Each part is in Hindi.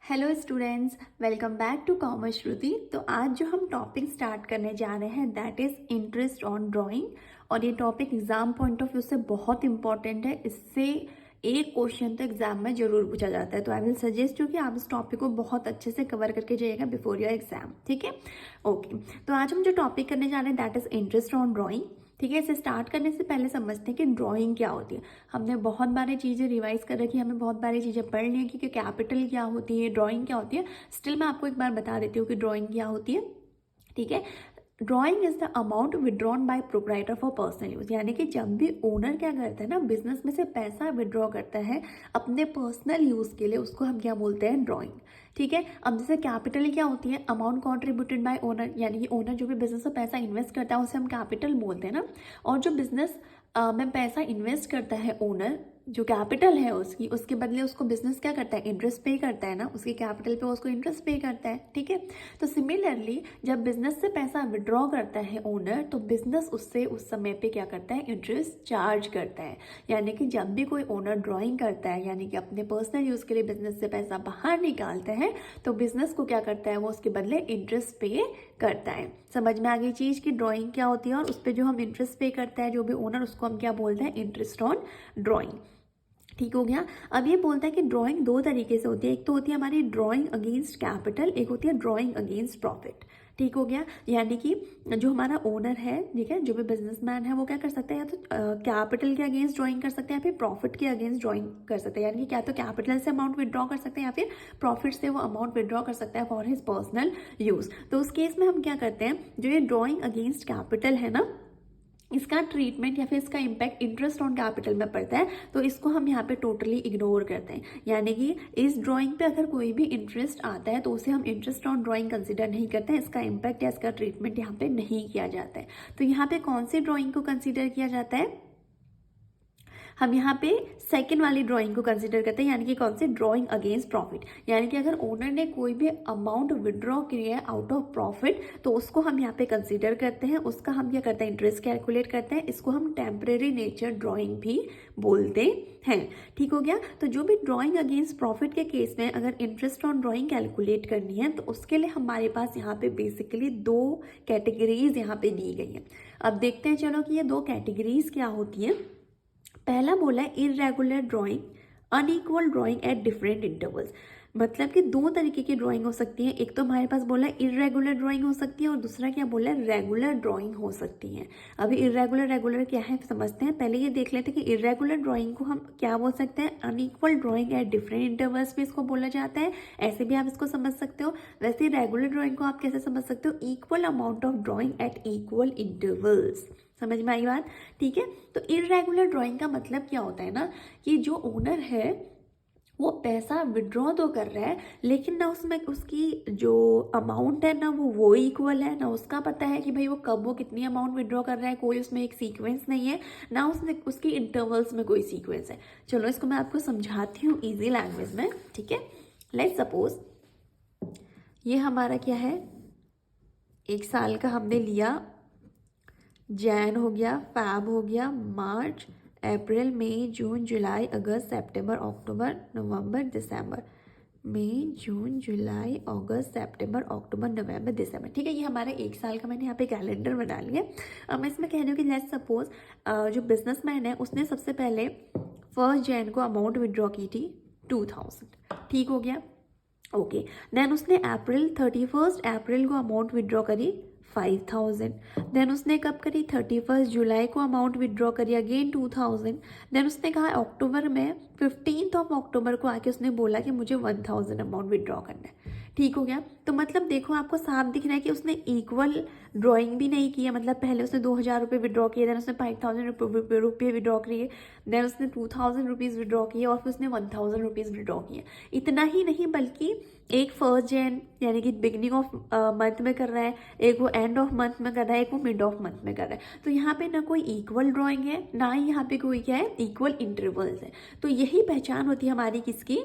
Hello students, welcome back to commerce Shruti. तो आज जो हम टॉपिक स्टार्ट करने जा रहे हैं that is interest on drawing. और ये topic exam point of view से बहुत इंपॉर्टेंट है। इससे एक क्वेश्चन तो एग्जाम में जरूर पूछा जाता है। तो आई विल सजेस्ट यू कि आप इस टॉपिक को बहुत अच्छे से कवर करके जाइएगा बिफोर योर एग्जाम। ठीक है, ओके। तो आज हम जो टॉपिक करने जा रहे हैं that is interest on drawing. ठीक है, इसे स्टार्ट करने से पहले समझते हैं कि ड्राइंग क्या होती है। हमने बहुत बारी चीज़ें रिवाइज कर रखी है, हमें बहुत बारी चीज़ें पढ़ ली हैं कि कैपिटल क्या होती है, ड्राइंग क्या होती है। स्टिल मैं आपको एक बार बता देती हूँ कि ड्राइंग क्या होती है। ठीक है, drawing is the amount withdrawn bye proprietor for personal use. यानी कि जब भी ओनर क्या करता है ना, बिजनेस में से पैसा विड्रॉ करता है अपने पर्सनल यूज के लिए, उसको हम क्या बोलते हैं, ड्रॉइंग। ठीक है, अब जैसे कैपिटल क्या होती है, अमाउंट कॉन्ट्रीब्यूटेड बाय ओनर। यानी कि ओनर जो भी बिजनेस में पैसा इन्वेस्ट करता है उसे हम कैपिटल बोलते हैं ना। और जो बिजनेस में पैसा इन्वेस्ट करता है ओनर, जो कैपिटल है उसकी, उसके बदले उसको बिजनेस क्या करता है, इंटरेस्ट पे करता है ना, उसके कैपिटल पे उसको इंटरेस्ट पे करता है। ठीक है, तो सिमिलरली जब बिजनेस से पैसा विड्रॉ करता है ओनर, तो बिजनेस उससे उस समय पे क्या करता है, इंटरेस्ट चार्ज करता है। यानी कि जब भी कोई ओनर ड्राइंग करता है, यानी कि अपने पर्सनल यूज के लिए बिजनेस से पैसा बाहर निकालता है, तो बिजनेस को क्या करता है, वो उसके बदले इंटरेस्ट पे करता है। समझ में आ गई चीज की ड्राइंग क्या होती है। और उस पर जो हम इंटरेस्ट पे करता है जो भी ओनर, उसको हम क्या बोलते हैं, इंटरेस्ट ऑन ड्राइंग। ठीक हो गया। अब ये बोलता है कि ड्राइंग दो तरीके से होती है। एक तो होती है हमारी ड्राइंग अगेंस्ट कैपिटल, एक होती है ड्राइंग अगेंस्ट प्रॉफिट। ठीक हो गया। यानी कि जो हमारा ओनर है, ठीक है, जो भी बिजनेसमैन है, वो क्या कर सकता है, या तो कैपिटल के अगेंस्ट ड्राइंग कर सकते हैं या फिर प्रॉफिट के अगेंस्ट ड्राइंग कर सकते हैं। यानी कि क्या तो कैपिटल से अमाउंट विड्रॉ कर सकते हैं या फिर प्रॉफिट से वो अमाउंट विड्रॉ कर सकता है फॉर हिज पर्सनल यूज। तो उस केस में हम क्या करते हैं, जो ये ड्राइंग अगेंस्ट कैपिटल है ना, इसका ट्रीटमेंट या फिर इसका इम्पैक्ट इंटरेस्ट ऑन कैपिटल में पड़ता है, तो इसको हम यहाँ पे टोटली इग्नोर करते हैं। यानी कि इस ड्राइंग पे अगर कोई भी इंटरेस्ट आता है तो उसे हम इंटरेस्ट ऑन ड्राइंग कंसिडर नहीं करते हैं। इसका इम्पैक्ट या इसका ट्रीटमेंट यहाँ पे नहीं किया जाता है। तो यहाँ पे कौन सी ड्राइंग को कंसिडर किया जाता है, हम यहाँ पे सेकंड वाली ड्राइंग को कंसिडर करते हैं। यानी कि कौन सी, ड्राइंग अगेंस्ट प्रॉफिट। यानी कि अगर ओनर ने कोई भी अमाउंट विड्रॉ किया है आउट ऑफ प्रॉफिट, तो उसको हम यहाँ पे कंसिडर करते हैं। उसका हम क्या करते हैं, इंटरेस्ट कैलकुलेट करते हैं। इसको हम टेम्परेरी नेचर ड्राइंग भी बोलते हैं। ठीक हो गया। तो जो भी ड्राइंग अगेंस्ट प्रॉफिट के केस में अगर इंटरेस्ट ऑन ड्राइंग कैलकुलेट करनी है, तो उसके लिए हमारे पास यहाँ पे बेसिकली दो कैटेगरीज यहाँ पे दी गई हैं। अब देखते हैं चलो कि ये दो कैटेगरीज क्या होती हैं। पहला बोला है irregular drawing, unequal drawing at different intervals. मतलब कि दो तरीके की ड्राइंग हो सकती है। एक तो हमारे पास बोला है इरेगुलर ड्राइंग हो सकती है, और दूसरा क्या बोला है, रेगुलर ड्राइंग हो सकती है। अभी इरेगुलर रेगुलर क्या है समझते हैं। पहले ये देख लेते हैं कि इरेगुलर ड्राइंग को हम क्या बोल सकते हैं, unequal drawing at different intervals भी इसको बोला जाता है। ऐसे भी आप इसको समझ सकते हो। वैसे रेगुलर ड्राइंग को आप कैसे समझ सकते हो, equal amount of drawing at equal intervals. समझ में आई बात। ठीक है, तो इरेगुलर ड्राइंग का मतलब क्या होता है ना, कि जो ओनर है वो पैसा विड्रॉ तो कर रहा है, लेकिन ना उसमें उसकी जो अमाउंट है ना वो इक्वल है, ना उसका पता है कि भाई वो कब वो कितनी अमाउंट विड्रॉ कर रहा है। कोई उसमें एक सीक्वेंस नहीं है, ना उसमें उसकी इंटरवल्स में कोई सीक्वेंस है। चलो इसको मैं आपको समझाती हूँ ईजी लैंग्वेज में। ठीक है, लेट्स सपोज ये हमारा क्या है, एक साल का हमने लिया, जैन हो गया, फैब हो गया, मार्च, अप्रैल, मई, जून, जुलाई, अगस्त, सितंबर, अक्टूबर, नवंबर, दिसंबर। मई, जून, जुलाई, अगस्त, सितंबर, अक्टूबर, नवंबर, दिसंबर। ठीक है, ये हमारा एक साल का मैंने यहाँ पे कैलेंडर बना लिया। अब मैं इसमें कह रही हूँ कि लेट्स सपोज जो बिजनेसमैन है उसने सबसे पहले 1 जैन को अमाउंट विड्रॉ की थी 2000। ठीक हो गया, ओके। देन उसने अप्रैल 31 अप्रैल को अमाउंट विड्रॉ करी 5000। देन उसने कब करी, 31 जुलाई को अमाउंट विड्रॉ करी अगेन 2000। देन उसने कहा अक्टूबर में 15 अक्टूबर को आके उसने बोला कि मुझे 1000 अमाउंट विड्रॉ करना है। ठीक हो गया। तो मतलब देखो आपको साफ दिख रहा है कि उसने इक्वल ड्राइंग भी नहीं किया। मतलब पहले उसने 2000 रुपये विड्रॉ किए, देन उसने 5000 रुपये विड्रॉ किए, देन उसने 2000 रुपीज़ विड्रॉ किए, और फिर उसने 1000 रुपीज़ विड्रॉ किए। इतना ही नहीं बल्कि एक 1 जैन यानी कि बिगिनिंग ऑफ मंथ में कर रहा है, एक वो एंड ऑफ मंथ में कर रहा है, एक वो मिड ऑफ मंथ में कर रहा है। तो यहाँ पे ना कोई इक्वल ड्राइंग है, ना ही यहाँ पे कोई क्या है, इक्वल इंटरवल्स है। तो यही पहचान होती है हमारी किसकी,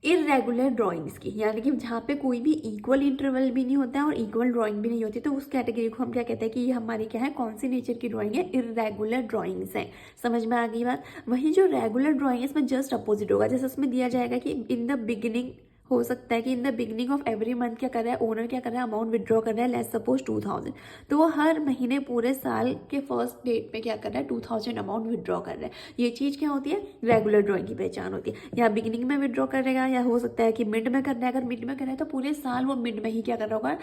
इरेगुलर ड्राइंग्स की, यानी कि जहाँ पे कोई भी इक्वल इंटरवल भी नहीं होता है और इक्वल ड्राइंग भी नहीं होती, तो उस कैटेगरी को हम क्या कहते हैं कि ये हमारी क्या है, कौन सी नेचर की ड्राइंग है, इरेगुलर ड्राइंग्स है। समझ में आ गई बात। वही जो रेगुलर ड्राइंग है इसमें जस्ट अपोजिट होगा, जैसे उसमें दिया जाएगा कि इन द बिगिनिंग, हो सकता है कि in the beginning of every month क्या कर रहा है ओनर, क्या कर रहा है अमाउंट विड्रॉ कर रहा है, लेट्स सपोज 2000, तो वो हर महीने पूरे साल के फर्स्ट डेट पे क्या कर रहा है 2000 अमाउंट विड्रॉ कर रहा है। ये चीज़ क्या होती है, रेगुलर ड्राइंग की पहचान होती है। या बिगिनिंग में विड्रॉ करेगा, या हो सकता है कि मिड में करना है, अगर मिड में कर रहा है तो पूरे साल वो मिड में ही क्या कर रहा होगा,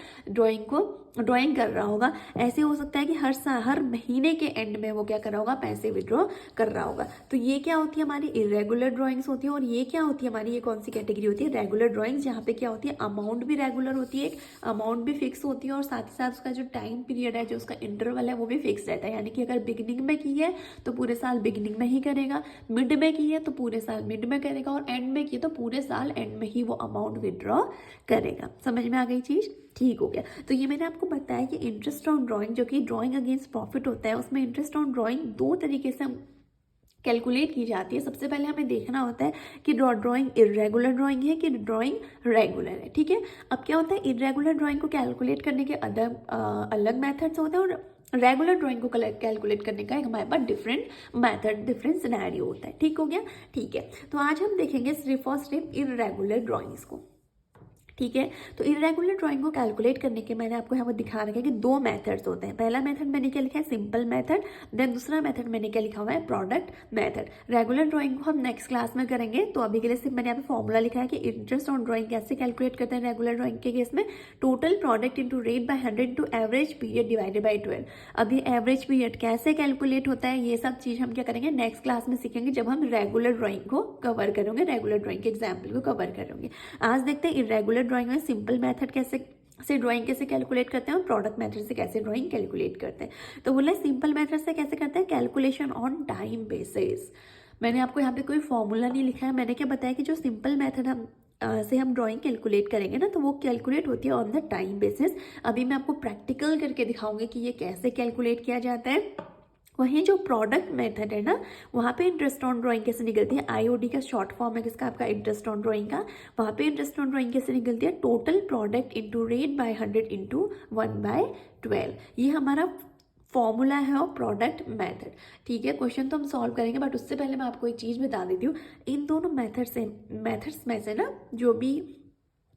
ड्राइंग कर रहा होगा। ऐसे हो सकता है कि हर महीने के एंड में वो क्या कर रहा होगा, पैसे विड्रॉ कर रहा होगा। तो ये क्या होती है, हमारी इरेगुलर ड्राइंग्स होती है। और ये क्या होती है हमारी, ये कौन सी कैटेगरी होती है, रेगुलर ड्राइंग्स, जहाँ पे क्या होती है, अमाउंट भी रेगुलर होती है, एक अमाउंट भी फिक्स होती है, और साथ ही साथ उसका जो टाइम पीरियड है, जो उसका इंटरवल है, वो भी फिक्स रहता है। यानी कि अगर बिगिनिंग में की है तो पूरे साल बिगिनिंग में ही करेगा, मिड में की है तो पूरे साल मिड में करेगा, और एंड में की है तो पूरे साल एंड में ही वो अमाउंट विड्रॉ करेगा। समझ में आ गई चीज़, ठीक हो गया। तो ये मैंने आपको बताया कि इंटरेस्ट ऑन ड्राइंग, जो कि ड्राइंग अगेंस्ट प्रॉफिट होता है, उसमें इंटरेस्ट ऑन ड्राइंग दो तरीके से हम कैलकुलेट की जाती है। सबसे पहले हमें देखना होता है कि ड्राइंग इरेगुलर ड्राइंग है कि ड्राइंग रेगुलर है। ठीक है, अब क्या होता है, इरेगुलर ड्राइंग को कैलकुलेट करने के अलग मेथड्स होते हैं, और रेगुलर ड्राइंग को कैलकुलेट करने का एक हमारे पास डिफरेंट मेथड, डिफरेंट सिनेरियो होता है। ठीक हो गया, ठीक है। तो आज हम देखेंगे सिर्फ और सिर्फ इरेगुलर ड्राइंग्स को। ठीक है, तो इरेगुलर ड्राइंग को कैलकुलेट करने के मैंने आपको यहाँ पर दिखा रखा है कि दो मेथड्स होते हैं। पहला मेथड मैंने क्या लिखा है, सिंपल मेथड, देन दूसरा मेथड मैंने क्या लिखा हुआ है, प्रोडक्ट मेथड। रेगुलर ड्राइंग को हम नेक्स्ट क्लास में करेंगे, तो अभी के लिए सिर्फ मैंने यहाँ पे फॉर्मूला लिखा है कि इंटरेस्ट ऑन ड्राइंग कैसे कैलकुलेट करते हैं रेगुलर ड्राइंग के केस में, total product into rate by 100 into average period divided by 12। अब ये एवरेज पीरियड कैसे कैलकुलेट होता है, ये सब चीज़ हम क्या करेंगे नेक्स्ट क्लास में सीखेंगे, जब हम रेगुलर ड्राइंग को कवर करेंगे, रेगुलर ड्राइंग के एग्जाम्पल को कवर करेंगे। आज देखते हैं इरेगुलर ड्राइंग में सिंपल मेथड कैसे ड्राइंग कैसे कैलकुलेट करते हैं, और प्रोडक्ट मेथड से कैसे ड्राइंग कैलकुलेट करते हैं। तो बोला सिंपल मेथड से कैसे करते हैं, कैलकुलेशन ऑन टाइम बेसिस। मैंने आपको यहाँ पे कोई फॉर्मूला नहीं लिखा है, मैंने क्या बताया कि जो सिंपल मेथड हम ड्राइंग कैलकुलेट करेंगे ना, तो वो कैलकुलेट होती है ऑन द टाइम बेसिस। अभी मैं आपको प्रैक्टिकल करके दिखाऊंगी कि ये कैसे कैलकुलेट किया जाता है। वहीं जो प्रोडक्ट मेथड है ना, वहाँ पे इंटरेस्ट ऑन ड्राइंग कैसे निकलती है, आईओडी का शॉर्ट फॉर्म है किसका, आपका इंटरेस्ट ऑन ड्राइंग का। वहाँ पे इंटरेस्ट ऑन ड्राइंग कैसे निकलती है, total product into rate by 100 into 1/12। ये हमारा फॉर्मूला है और प्रोडक्ट मेथड। ठीक है, क्वेश्चन तो हम सॉल्व करेंगे, बट उससे पहले मैं आपको एक चीज़ बता देती हूँ। इन दोनों मेथड्स में से ना, जो भी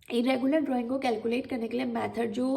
इरेगुलर ड्राइंग को कैलकुलेट करने के लिए मेथड जो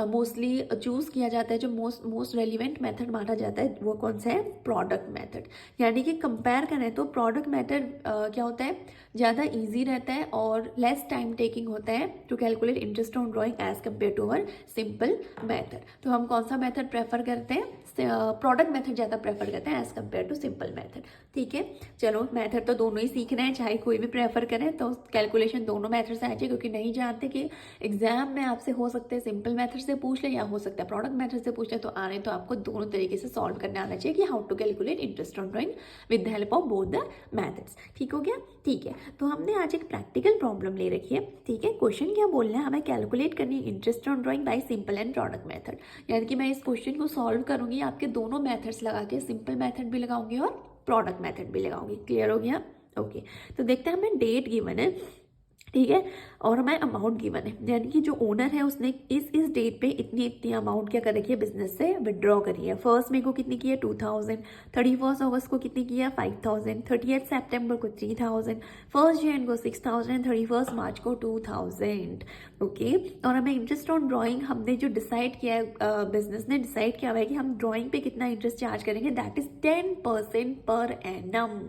मोस्टली चूज़ किया जाता है, जो मोस्ट रेलिवेंट मेथड माना जाता है, वो कौन सा है, प्रोडक्ट मेथड। यानी कि कंपेयर करें तो प्रोडक्ट मेथड क्या होता है, ज़्यादा इजी रहता है और लेस टाइम टेकिंग होता है to calculate interest on drawing as compare to our simple method. तो हम कौन सा मेथड प्रेफर करते हैं, प्रोडक्ट मेथड ज़्यादा प्रेफर करते हैं as compare to simple method. ठीक है, चलो मेथड तो दोनों ही सीखना है, चाहे कोई भी प्रेफर करें, तो कैलकुलेशन दोनों मेथड से आ जाए, क्योंकि नहीं जानते कि एग्जाम में आपसे हो सकते हैं सिंपल मेथड से पूछ ले या हो सकता है प्रोडक्ट मेथड से पूछ ले, तो आने तो आपको दोनों तरीके से सॉल्व करने आना चाहिए कि how to calculate interest on drawing with the help of both the methods. ठीक हो गया, ठीक है। तो हमने आज एक प्रैक्टिकल प्रॉब्लम ले रखी है। ठीक है, क्वेश्चन क्या बोल रहे हैं, हमें कैलकुलेट करनी है interest on drawing bye simple and product method. यानी कि मैं इस क्वेश्चन को सॉल्व करूंगी, आपके दोनों मेथड्स लगा के, सिंपल मेथड भी लगाऊंगी और प्रोडक्ट मेथड भी लगाऊंगी। क्लियर हो गया, ओके। तो देखते हैं, हमें डेट गिवन है, ठीक है, और हमें अमाउंट गिवन है, यानी कि जो ओनर है उसने इस डेट पे इतनी अमाउंट क्या कर रखी है, बिजनेस से विड्रॉ करी है। फर्स्ट मे को कितनी की है, 2000, 31 अगस्त को कितनी की है, 5000, 30 सितंबर को 3000, 1 जनवरी को 6000, 31 मार्च को 2000। ओके, और हमें इंटरेस्ट ऑन ड्राइंग हमने जो डिसाइड किया है, बिजनेस ने डिसाइड किया हुआ है कि हम ड्राइंग पे कितना इंटरेस्ट चार्ज करेंगे, दैट इज 10% पर एनम।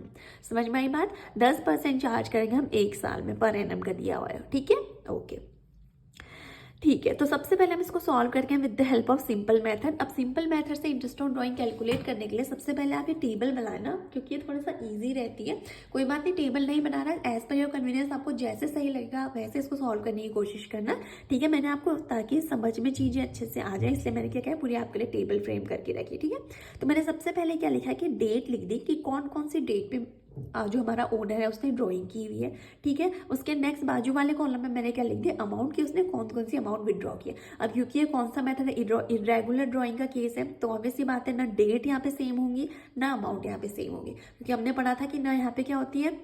समझ में आई बात, 10% चार्ज करेंगे हम एक साल में, पर एनम का दिया हुआ है। ठीक है, ओके, ठीक है। तो सबसे पहले हम इसको सॉल्व करके with the help of simple method. अब सिंपल मेथड से इंटरेस्ट ऑन ड्राइंग कैलकुलेट करने के लिए सबसे पहले आप ये टेबल बनाना, क्योंकि ये थोड़ा सा इजी रहती है। कोई बात नहीं, टेबल नहीं बनाना, एज पर योर कन्वीनियंस, आपको जैसे सही लगेगा वैसे इसको सॉल्व करने की कोशिश करना। ठीक है, मैंने आपको ताकि समझ में चीज़ें अच्छे से आ जाए, इसलिए मैंने क्या किया, पूरी आपके लिए टेबल फ्रेम करके रखी। ठीक है, तो मैंने सबसे पहले क्या लिखा कि डेट लिख दी कि कौन कौन सी डेट पे जो हमारा ओनर है उसने ड्राइंग की हुई है। ठीक है, उसके नेक्स्ट बाजू वाले कॉलम में मैंने क्या लिख दिया, अमाउंट की, उसने कौन कौन सी अमाउंट विड्रॉ किया। अब क्योंकि ये कौन सा मेथड है, इरेगुलर ड्राइंग का केस है, तो ऑब्वियस सी बात है, ना डेट यहाँ पे सेम होंगी ना अमाउंट यहाँ पे सेम होगी, क्योंकि हमने पढ़ा था कि ना यहाँ पे क्या होती है,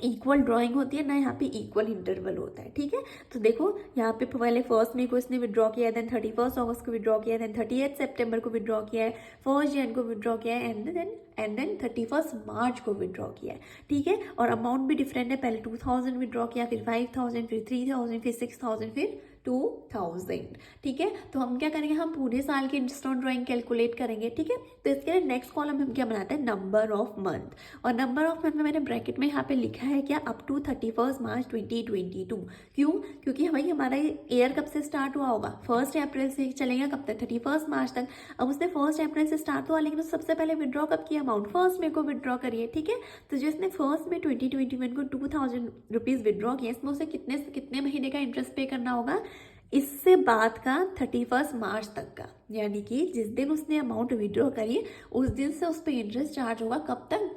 इक्वल ड्राइंग होती है ना, यहाँ पे इक्वल इंटरवल होता है। ठीक है, तो देखो यहाँ पे पहले 1 मई को इसने विड्रॉ किया है, देन 31 अगस्त को विड्रॉ किया है, देन 30 सितंबर को विड्रॉ किया है, 1 जनवरी को विड्रॉ किया है, एंड देन 31 मार्च को विड्रॉ किया है। ठीक है, और अमाउंट भी डिफरेंट है, पहले 2000 विड्रॉ किया, फिर 5000, फिर 3000, फिर 6000, फिर 2000। ठीक है, तो हम क्या करेंगे, हम पूरे साल के इंटरेस्ट ऑन ड्राइंग कैलकुलेट करेंगे। ठीक है, तो इसके लिए नेक्स्ट कॉलम हम क्या बनाते हैं, नंबर ऑफ मंथ। और नंबर ऑफ मंथ में मैंने ब्रैकेट में यहाँ पे लिखा है क्या, अप टू 31 मार्च 2022। क्यों, क्योंकि भाई हमारा ईयर कब से स्टार्ट हुआ होगा, 1 अप्रैल से चलेगा कब तक, 31 मार्च तक। अब उसने 1 अप्रैल से स्टार्ट हुआ, लेकिन सबसे पहले विड्रॉ कब किया, अमाउंट 1 मई को विड्रॉ करिए। ठीक है, तो जिसने 1 मई 2021 को 2000 रुपीज़ विड्रॉ किया, इसमें उसे कितने से कितने महीने का इंटरेस्ट पे करना होगा, इससे बाद का 31 मार्च तक का, यानी कि जिस दिन उसने अमाउंट विड्रॉ करी उस दिन से उस पर इंटरेस्ट चार्ज होगा। कब तक,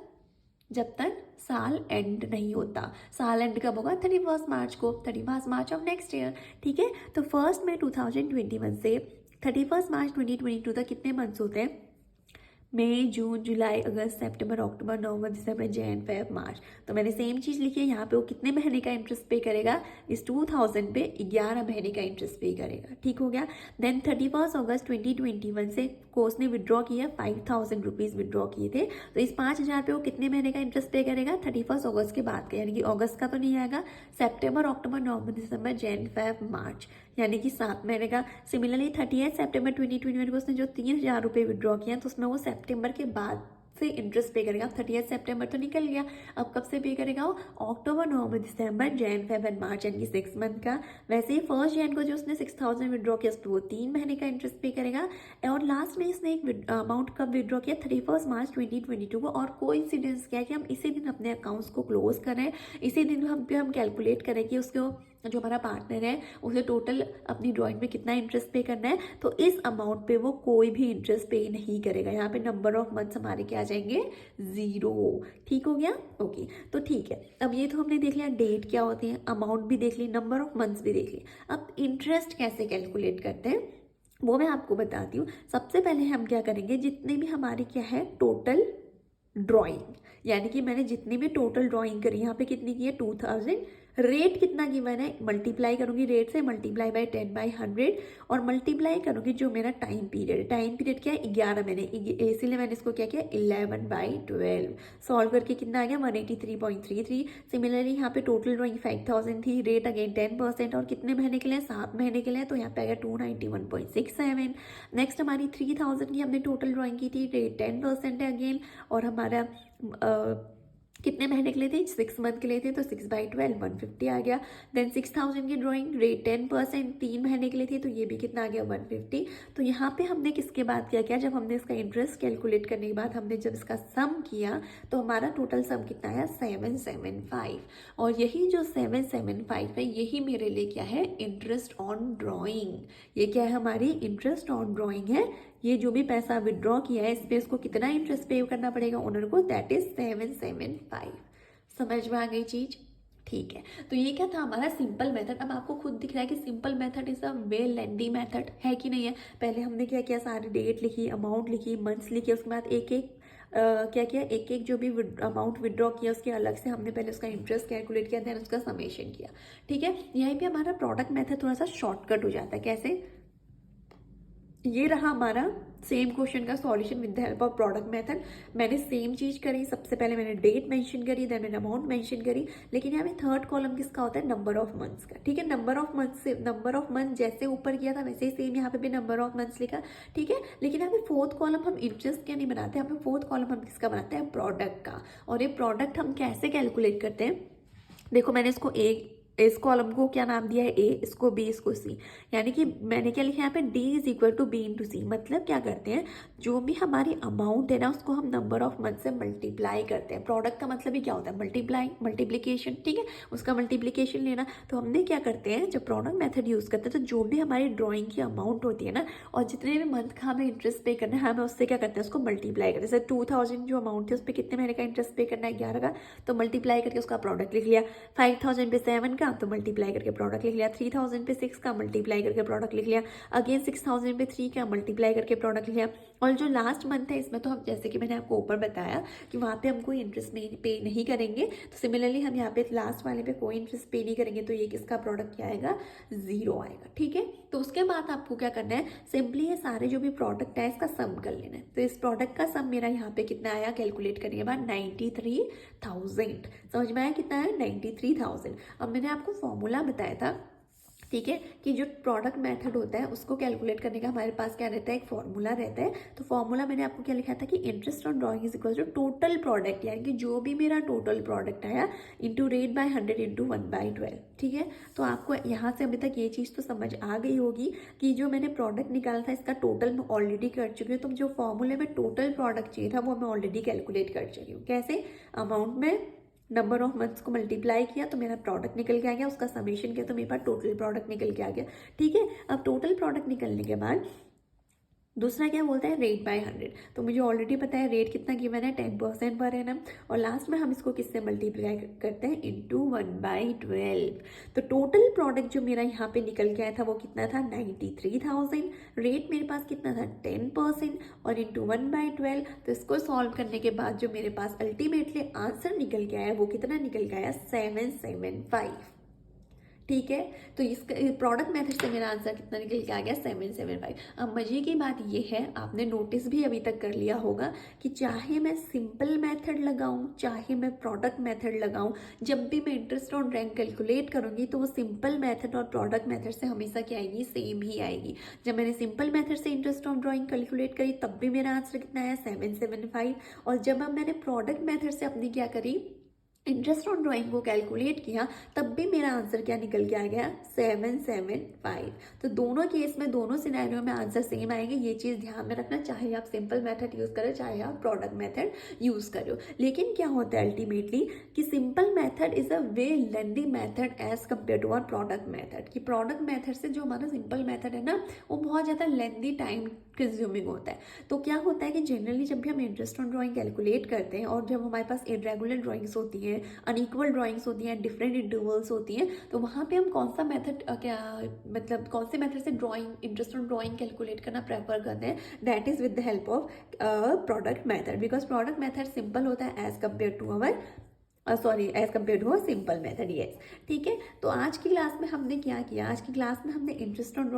जब तक साल एंड नहीं होता। साल एंड कब होगा, 31 मार्च को, 31 मार्च ऑफ नेक्स्ट ईयर। ठीक है, तो 1 मई 2021 से 31 मार्च 2022 तक कितने मंथ्स होते हैं, मई, जून, जुलाई, अगस्त, सितंबर, अक्टूबर, नवंबर, दिसंबर, जैन, फेब, मार्च। तो मैंने सेम चीज़ लिखी है यहाँ पे, वो कितने महीने का इंटरेस्ट पे करेगा, इस 2000 पे 11 महीने का इंटरेस्ट पे करेगा। ठीक हो गया, देन 31 अगस्त 2021 से कोर्स ने विड्रॉ किया, 5000 रुपीज़ विड्रॉ किए थे, तो इस 5000 पे वो कितने महीने का इंटरेस्ट पे करेगा, 31 अगस्त के बाद का, यानी कि अगस्त का तो नहीं आएगा, सितंबर, अक्टूबर, नवंबर, दिसंबर, जैन, फेब, मार्च, यानी कि 7 महीने का। सिमिलरली 30 सितंबर 2021 को उसने जो 3000 रुपये विड्रॉ किया, तो उसमें वो सितंबर के बाद से इंटरेस्ट पे करेगा। 30 सितंबर तो निकल गया, अब कब से पे करेगा वो, अक्टूबर, नवंबर, दिसंबर, जैन, फेब एंड मार्च, यानी कि 6 मंथ का। वैसे ही 1 जनवरी को जो उसने 6000 विड्रॉ किया, उस पर वो 3 महीने का इंटरेस्ट पे करेगा। और लास्ट में इसने एक अमाउंट कब विड्रॉ किया, 31 मार्च 2022 को। और कोइंसिडेंस क्या है कि हम इसी दिन अपने अकाउंट्स को क्लोज करें, इसी दिन हम कैलकुलेट करें कि उसको जो हमारा पार्टनर है उसे टोटल अपनी ड्राइंग में कितना इंटरेस्ट पे करना है, तो इस अमाउंट पे वो कोई भी इंटरेस्ट पे नहीं करेगा। यहाँ पे नंबर ऑफ मंथ्स हमारे क्या आ जाएंगे, 0। ठीक हो गया, ओके। तो ठीक है, अब ये तो हमने देख लिया डेट क्या होती है, अमाउंट भी देख ली, नंबर ऑफ मंथ्स भी देख ली। अब इंटरेस्ट कैसे कैलकुलेट करते हैं वो मैं आपको बताती हूँ। सबसे पहले हम क्या करेंगे, जितने भी हमारी क्या है टोटल ड्राइंग, यानी कि मैंने जितनी भी टोटल ड्राइंग करी, यहाँ पे कितनी की है 2000, रेट कितना गिवन है, मल्टीप्लाई करूंगी रेट से, मल्टीप्लाई बाय 10/100, और मल्टीप्लाई करूंगी जो मेरा टाइम पीरियड है। टाइम पीरियड क्या है, 11 महीने, इसीलिए मैंने इसको क्या किया 11/12। सॉल्व करके कितना आ गया 183.33। सिमिलरली यहाँ पे टोटल ड्राइंग 5000 थी, रेट अगेन 10%, और कितने महीने के लिए, 7 महीने के लिए, तो यहाँ पे आ गया 291.67। नेक्स्ट हमारी 3000 की हमने टोटल ड्राइंग की थी, रेट 10% है अगेन, और हमारा कितने महीने के लिए थे, 6 मंथ के लिए थे, तो 6/12 150 आ गया। देन 6000 की ड्राइंग, रेट 10%, 3 महीने के लिए थी, तो ये भी कितना आ गया 150। तो यहाँ पे हमने किसके बाद क्या किया, जब हमने इसका इंटरेस्ट कैलकुलेट करने के बाद हमने जब इसका सम किया, तो हमारा टोटल सम कितना आया 775। और यही जो 775 है, यही मेरे लिए क्या है, इंटरेस्ट ऑन ड्राइंग। ये क्या है, हमारी इंटरेस्ट ऑन ड्राइंग है। ये जो भी पैसा विड्रॉ किया है, इस पे इसको कितना इंटरेस्ट पे करना पड़ेगा ओनर को, दैट इज 775। समझ में आ गई चीज, ठीक है। तो ये क्या था हमारा सिंपल मेथड। अब आपको खुद दिख रहा है कि simple method is a well lengthy method, है कि नहीं है। पहले हमने क्या किया, सारी डेट लिखी, अमाउंट लिखी, मंथ्स लिखी, उसके बाद एक एक क्या किया, एक एक जो भी अमाउंट विड्रॉ किया उसके अलग से हमने पहले उसका इंटरेस्ट कैलकुलेट किया, देन उसका समेशन किया। ठीक है, यहीं पे हमारा प्रोडक्ट मेथड थोड़ा सा शॉर्टकट हो जाता है। कैसे, ये रहा हमारा सेम क्वेश्चन का solution with the help of product method. मैंने सेम चीज करी, सबसे पहले मैंने डेट मेंशन करी, देन मैंने अमाउंट मेंशन करी, लेकिन यहाँ पे थर्ड कॉलम किसका होता है, नंबर ऑफ मंथ्स का। ठीक है, नंबर ऑफ मंथ्स से, नंबर ऑफ मंथ जैसे ऊपर किया था वैसे ही सेम यहाँ पे भी नंबर ऑफ मंथ्स लिखा। ठीक है, लेकिन यहाँ पे फोर्थ कॉलम हम इंटरेस्ट क्या नहीं बनाते, यहाँ पे फोर्थ कॉलम हम किसका बनाते हैं, प्रोडक्ट का। और ये प्रोडक्ट हम कैसे कैलकुलेट करते हैं, देखो मैंने इसको इस कॉलम को क्या नाम दिया है, ए, इसको बी, इसको सी, यानी कि मैंने क्या लिखा है यहाँ पे d is equal to b into c. मतलब क्या करते हैं, जो भी हमारी अमाउंट है ना उसको हम नंबर ऑफ मंथ से मल्टीप्लाई करते हैं। प्रोडक्ट का मतलब ही क्या होता है, मल्टीप्लाई, मल्टीप्लीकेशन। ठीक है, उसका मल्टीप्लीकेशन लेना। तो हमने क्या करते हैं, जब प्रोडक्ट मेथड यूज करते हैं, तो जो भी हमारी ड्रॉइंग की अमाउंट होती है ना, और जितने भी मंथ का हमें इंटरेस्ट पे करना है, हमें उससे क्या करते हैं, उसको मल्टीप्लाई करते हैं। जैसे 2000 जो अमाउंट थी उस पर कितने महीने का इंटरेस्ट पे करना है, 11 का, तो मल्टीप्लाई करके उसका प्रोडक्ट लिख लिया। 5000 पे 7 का, तो मल्टीप्लाई करके प्रोडक्ट लिख लिया, 3000 पे 6 का मल्टीप्लाई करके प्रोडक्ट लिख लिया, अगेन 6000 पे 3 का मल्टीप्लाई करके प्रोडक्ट लिख लिया। और जो लास्ट मंथ है इसमें तो हम जैसे कि मैंने आपको ऊपर बताया कि वहाँ पे हम कोई इंटरेस्ट नहीं पे नहीं करेंगे, तो सिमिलरली हम यहाँ पे लास्ट वाले पे कोई इंटरेस्ट पे नहीं करेंगे, तो ये किसका प्रोडक्ट क्या आएगा, 0 आएगा। ठीक है, तो उसके बाद आपको क्या करना है, सिंपली ये सारे जो भी प्रोडक्ट है इसका सम कर लेना है। तो इस प्रोडक्ट का सम मेरा यहाँ पे कितना आया, कैलकुलेट करने के बाद 93,000। समझ में आया कितना है, 93,000। अब मैंने आपको फॉर्मूला बताया था, ठीक है, कि जो प्रोडक्ट मेथड होता है उसको कैलकुलेट करने का हमारे पास क्या रहता है, एक फॉर्मूला रहता है। तो फॉर्मूला मैंने आपको क्या लिखा था कि interest on drawing is equal to total product, यानी कि जो भी मेरा टोटल प्रोडक्ट आया इंटू रेट बाय 100 इंटू 1/12। ठीक है, तो आपको यहाँ से अभी तक ये चीज़ तो समझ आ गई होगी कि जो मैंने प्रोडक्ट निकाला था इसका टोटल मैं ऑलरेडी कर चुकी हूँ। तो जो फॉर्मूले में टोटल प्रोडक्ट चाहिए था वो मैं ऑलरेडी कैलकुलेट कर चुकी हूँ। कैसे, अमाउंट में नंबर ऑफ मंथ्स को मल्टीप्लाई किया तो मेरा प्रोडक्ट निकल के आ गया, उसका समेशन किया तो मेरे पास टोटल प्रोडक्ट निकल के आ गया। ठीक है, अब टोटल प्रोडक्ट निकलने के बाद दूसरा क्या बोलता है, रेट बाय 100। तो मुझे ऑलरेडी पता है रेट कितना गिवन है, 10% पर एनम, और लास्ट में हम इसको किससे मल्टीप्लाई करते हैं, इंटू 1/12। तो टोटल प्रोडक्ट जो मेरा यहाँ पे निकल के आया था वो कितना था, 93,000। रेट मेरे पास कितना था, 10%, और इंटू 1/12। तो इसको सॉल्व करने के बाद जो मेरे पास अल्टीमेटली आंसर निकल के आया वो कितना निकल के आया, 775। ठीक है, तो इसका प्रोडक्ट मेथड से मेरा आंसर कितना निकल के आ गया, 775। अब मजे की बात ये है, आपने नोटिस भी अभी तक कर लिया होगा कि चाहे मैं सिंपल मेथड लगाऊं चाहे मैं प्रोडक्ट मेथड लगाऊं, जब भी मैं इंटरेस्ट ऑन रैंक कैलकुलेट करूंगी तो वो सिंपल मेथड और प्रोडक्ट मेथड से हमेशा क्या आएगी, सेम ही आएगी। जब मैंने सिंपल मेथड से इंटरेस्ट ऑन ड्राइंग कैलकुलेट करी तब भी मेरा आंसर कितना आया, 775। और जब अब मैंने प्रोडक्ट मेथड से अपनी क्या करी, इंटरेस्ट ऑन ड्राइंग को कैलकुलेट किया, तब भी मेरा आंसर क्या निकल के आ गया, 775। तो दोनों केस में, दोनों सिनेरियो में आंसर सेम आएंगे। ये चीज़ ध्यान में रखना, चाहे आप सिंपल मेथड यूज़ करो चाहे आप प्रोडक्ट मेथड यूज़ करो। लेकिन क्या होता है अल्टीमेटली कि simple method is a way lengthy method as compare to our product method. कि प्रोडक्ट मेथड से जो हमारा सिंपल मेथड है ना, वो बहुत ज़्यादा लेंदी टाइम कंज्यूमिंग होता है। तो क्या होता है कि जनरली जब भी हम इंटरेस्ट ऑन ड्राइंग कैलकुलेट करते हैं और जब हमारे पास इरेगुलर ड्राइंग्स होती हैं, अनइक्वल ड्राइंग्स होती हैं, डिफरेंट इंटरवल्स होती हैं, तो वहाँ पे हम कौन सा मेथड क्या मतलब कौन से मेथड से drawing interest on drawing calculate करना प्रेफर करते हैं, that is with the help of product method. Because product method simple होता है as compare to our as compare to simple method. Yes, ठीक है। तो आज की क्लास में हमने क्या किया, आज की क्लास में हमने इंटरेस्ट ऑन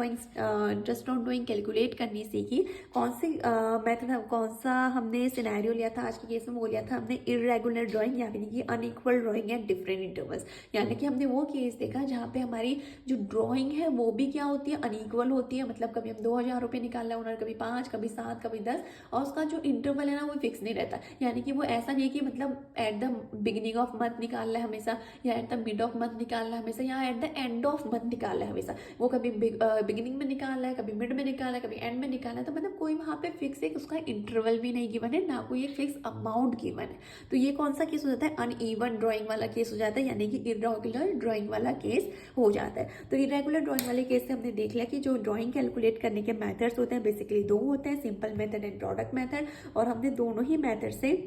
ड्राइंग कैलकुलेट करनी सीखी। कौन सी मेथड, कौन सा हमने सिनेरियो लिया था आज के केस में, वो लिया था हमने इरेगुलर ड्राइंग, यानी कि अनइक्वल ड्राइंग या डिफरेंट इंटरवल्स। यानी कि हमने वो केस देखा जहाँ पे हमारी जो ड्राइंग है वो भी क्या होती है, अनइक्वल होती है। मतलब कभी हम 2000 रुपये निकाल रहे हैं उन्होंने, कभी 5, कभी 7, कभी 10, और उसका जो इंटरवल है ना वो फिक्स नहीं रहता। यानी कि वो ऐसा नहीं कि मतलब at the beginning of month निकाल रहा है हमेशा, या at the mid of month निकाल रहा है हमेशा, या at the end of month निकाल रहा है हमेशा। वो कभी बिगिनिंग में निकाल रहा है, कभी मिड में निकाल रहा है, कभी एंड में निकाल रहा है। तो मतलब कोई वहाँ पे फिक्स एक उसका इंटरवल भी नहीं गिवन है, ना कोई एक फिक्स अमाउंट गिवन है। तो ये कौन सा केस हो जाता है, अनइवन ड्राइंग वाला केस हो जाता है, यानी कि इरेगुलर ड्राइंग वाला केस हो जाता है। तो इरेगुलर ड्राइंग वाले केस से हमने देख लिया कि जो ड्राइंग कैलकुलेट करने के मेथड्स होते हैं बेसिकली 2 होते हैं, simple method and product method. और हमने दोनों ही मेथड से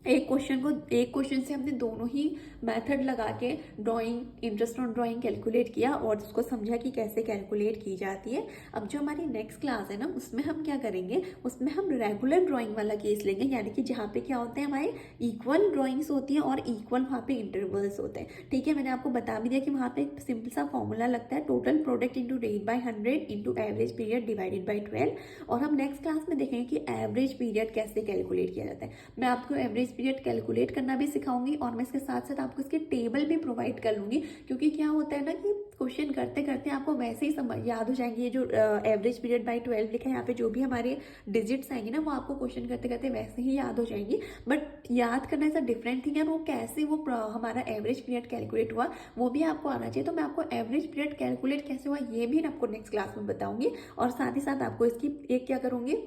एक क्वेश्चन से हमने दोनों ही मेथड लगा के drawing interest on drawing calculate किया और उसको समझा कि कैसे कैलकुलेट की जाती है। अब जो हमारी नेक्स्ट क्लास है ना, उसमें हम क्या करेंगे, उसमें हम रेगुलर ड्राइंग वाला केस लेंगे, यानी कि जहाँ पे क्या होते हैं, हमारे इक्वल ड्राइंग्स होती हैं और इक्वल वहाँ पे इंटरवल्स होते हैं। ठीक है, मैंने आपको बता भी दिया कि वहाँ पे एक सिंपल सा फॉर्मूला लगता है, total product into rate by 100 into average period divided by 12। और हम नेक्स्ट क्लास में देखेंगे कि एवरेज पीरियड कैसे कैलकुलेट किया जाता है। मैं आपको एवरेज पीरियड कैलकुलेट करना भी सिखाऊंगी और मैं इसके साथ साथ आपको इसके टेबल भी प्रोवाइड कर लूंगी, क्योंकि क्या होता है ना कि क्वेश्चन करते करते आपको वैसे ही समझ याद हो जाएंगे। ये जो एवरेज पीरियड बाय 12 लिखा है यहाँ पे, जो भी हमारे डिजिट्स आएंगे ना वो आपको क्वेश्चन करते करते वैसे ही याद हो जाएंगी। बट याद करना ऐसा डिफरेंट थिंग है, वो कैसे वो हमारा एवरेज पीरियड कैलकुलेट हुआ वो भी आपको आना चाहिए। तो मैं आपको एवरेज पीरियड कैलकुलेट कैसे हुआ ये भी आपको नेक्स्ट क्लास में बताऊंगी, और साथ ही साथ आपको इसकी एक क्या करूंगी,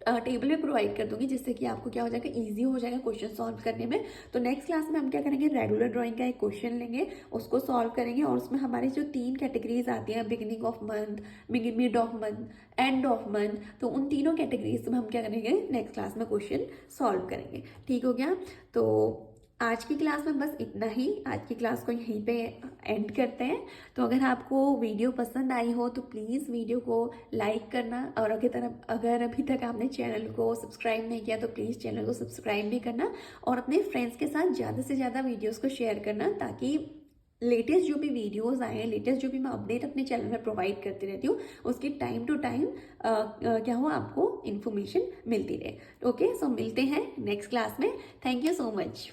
टेबल में प्रोवाइड कर दूंगी, जिससे कि आपको क्या हो जाएगा, इजी हो जाएगा क्वेश्चन सॉल्व करने में। तो नेक्स्ट क्लास में हम क्या करेंगे, रेगुलर ड्राइंग का एक क्वेश्चन लेंगे, उसको सॉल्व करेंगे, और उसमें हमारी जो 3 कैटेगरीज आती हैं, beginning of month, mid of month, end of month, तो उन तीनों कैटेगरीज में हम क्या करेंगे, नेक्स्ट क्लास में क्वेश्चन सॉल्व करेंगे। ठीक हो गया। तो आज की क्लास में बस इतना ही। आज की क्लास को यहीं पे एंड करते हैं। तो अगर आपको वीडियो पसंद आई हो तो प्लीज़ वीडियो को लाइक करना, और अगर अभी तक आपने चैनल को सब्सक्राइब नहीं किया तो प्लीज़ चैनल को सब्सक्राइब भी करना, और अपने फ्रेंड्स के साथ ज़्यादा से ज़्यादा वीडियोज़ को शेयर करना, ताकि लेटेस्ट जो भी वीडियोज़ आए हैं, लेटेस्ट जो भी मैं अपडेट अपने चैनल में प्रोवाइड करती रहती हूँ, उसकी टाइम टू टाइम क्या हो आपको इन्फॉर्मेशन मिलती रहे। ओके, सो मिलते हैं नेक्स्ट क्लास में। Thank you so much.